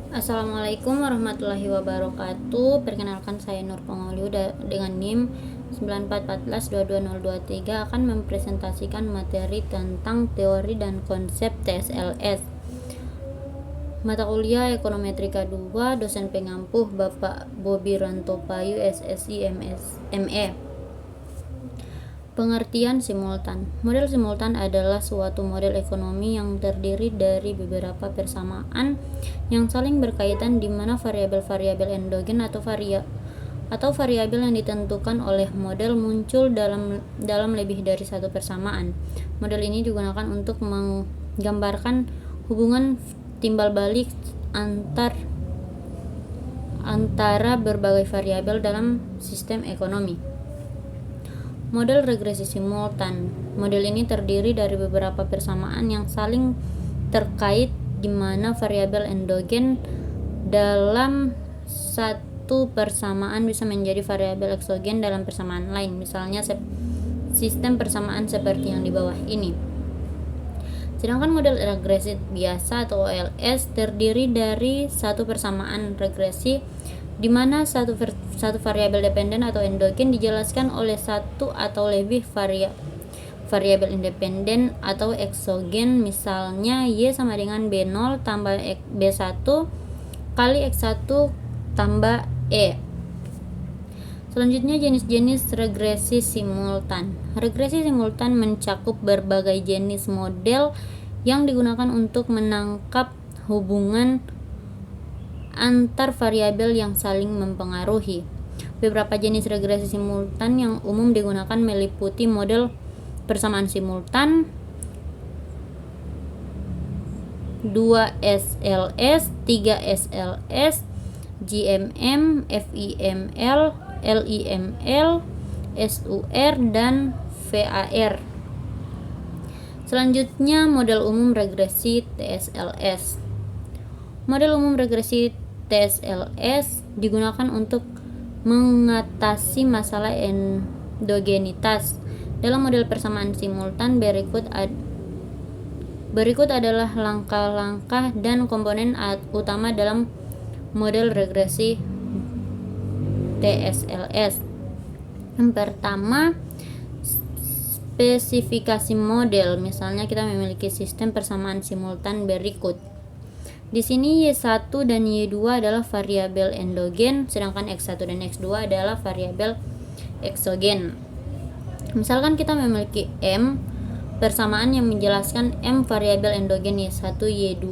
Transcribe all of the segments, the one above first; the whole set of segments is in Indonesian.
Assalamualaikum warahmatullahi wabarakatuh. Perkenalkan, saya Nur Pongoliu dengan NIM 9414222023 akan mempresentasikan materi tentang teori dan konsep TSLS. Mata kuliah Ekonometrika 2, dosen pengampuh Bapak Bobi Rantopayu SSI ME. Pengertian simultan. Model simultan adalah suatu model ekonomi yang terdiri dari beberapa persamaan yang saling berkaitan di mana variabel-variabel endogen atau variabel yang ditentukan oleh model muncul dalam lebih dari satu persamaan. Model ini digunakan untuk menggambarkan hubungan timbal balik antara berbagai variabel dalam sistem ekonomi. Model regresi simultan. Model ini terdiri dari beberapa persamaan yang saling terkait di mana variabel endogen dalam satu persamaan bisa menjadi variabel eksogen dalam persamaan lain. Misalnya sistem persamaan seperti yang di bawah ini. Sedangkan model regresi biasa atau OLS terdiri dari satu persamaan regresi di mana satu variabel dependen atau endogen dijelaskan oleh satu atau lebih variabel independen atau eksogen, misalnya Y sama dengan B0 tambah B1 kali X1 tambah E. Selanjutnya, jenis-jenis regresi simultan. Regresi simultan mencakup berbagai jenis model yang digunakan untuk menangkap hubungan antar variabel yang saling mempengaruhi. Beberapa jenis regresi simultan yang umum digunakan meliputi model persamaan simultan, 2SLS, 3SLS, GMM, FIML, LIML, SUR, dan VAR. Selanjutnya, model umum regresi TSLS. Model umum regresi TSLS digunakan untuk mengatasi masalah endogenitas. Dalam model persamaan simultan berikut adalah langkah-langkah dan komponen utama dalam model regresi TSLS. Yang pertama, spesifikasi model. Misalnya kita memiliki sistem persamaan simultan berikut. Di sini Y1 dan Y2 adalah variabel endogen, sedangkan X1 dan X2 adalah variabel eksogen. Misalkan kita memiliki M persamaan yang menjelaskan M variabel endogen Y1, Y2,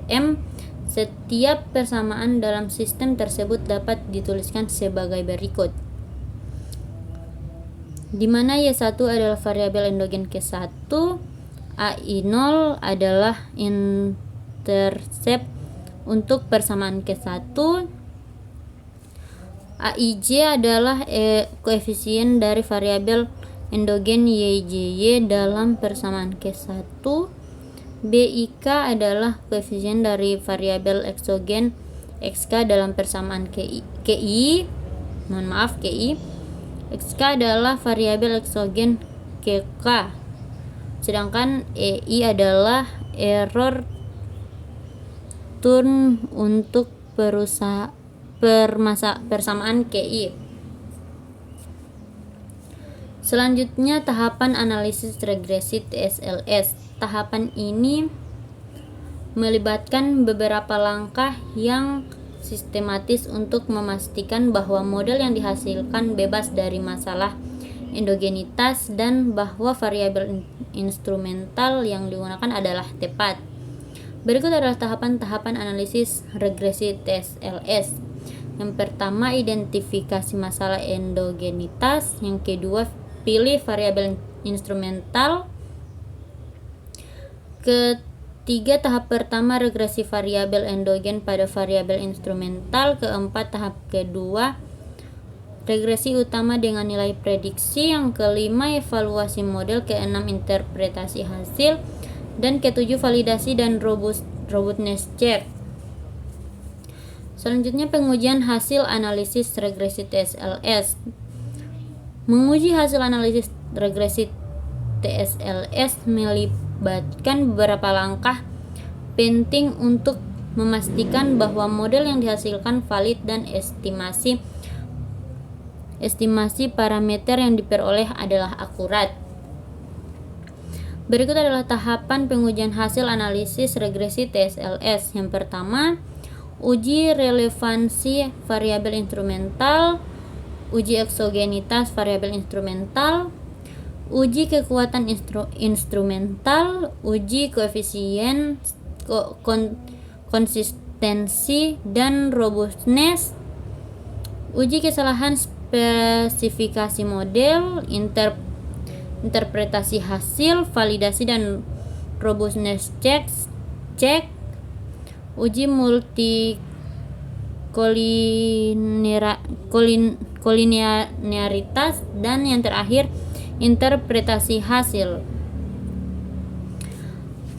Ym. Setiap persamaan dalam sistem tersebut dapat dituliskan sebagai berikut. Di mana Y1 adalah variabel endogen K1, AI0 adalah intercept untuk persamaan K1, AIJ adalah koefisien dari variabel endogen YJY dalam persamaan K1, BIK adalah koefisien dari variabel eksogen XK dalam persamaan KI. XK adalah variabel eksogen KK. Sedangkan EI adalah error turn untuk persamaan KI. Selanjutnya, tahapan analisis regresi TSLS. Tahapan ini melibatkan beberapa langkah yang sistematis untuk memastikan bahwa model yang dihasilkan bebas dari masalah endogenitas dan bahwa variabel instrumental yang digunakan adalah tepat. Berikut adalah tahapan-tahapan analisis regresi TSLS. Yang pertama, identifikasi masalah endogenitas. Yang kedua, pilih variabel instrumental. Ketiga, tahap pertama, regresi variabel endogen pada variabel instrumental. Keempat, tahap kedua, regresi utama dengan nilai prediksi. Yang kelima, evaluasi model. Keenam, interpretasi hasil. Dan ketujuh, validasi dan robustness check. Selanjutnya, pengujian hasil analisis regresi TSLS. Menguji hasil analisis regresi TSLS melibatkan beberapa langkah penting untuk memastikan bahwa model yang dihasilkan valid dan estimasi parameter yang diperoleh adalah akurat. Berikut adalah tahapan pengujian hasil analisis regresi TSLS. Yang pertama, uji relevansi variabel instrumental, uji eksogenitas variabel instrumental, uji kekuatan instrumental, uji koefisien konsistensi dan robustness, uji kesalahan spesifikasi model, interpretasi hasil, validasi dan robustness check, uji multikolinearitas, dan yang terakhir interpretasi hasil.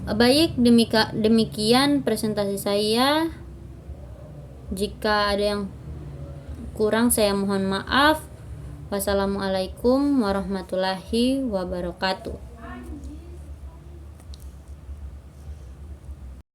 Baik, demikian presentasi saya. Jika ada yang kurang saya mohon maaf. Wassalamualaikum warahmatullahi wabarakatuh.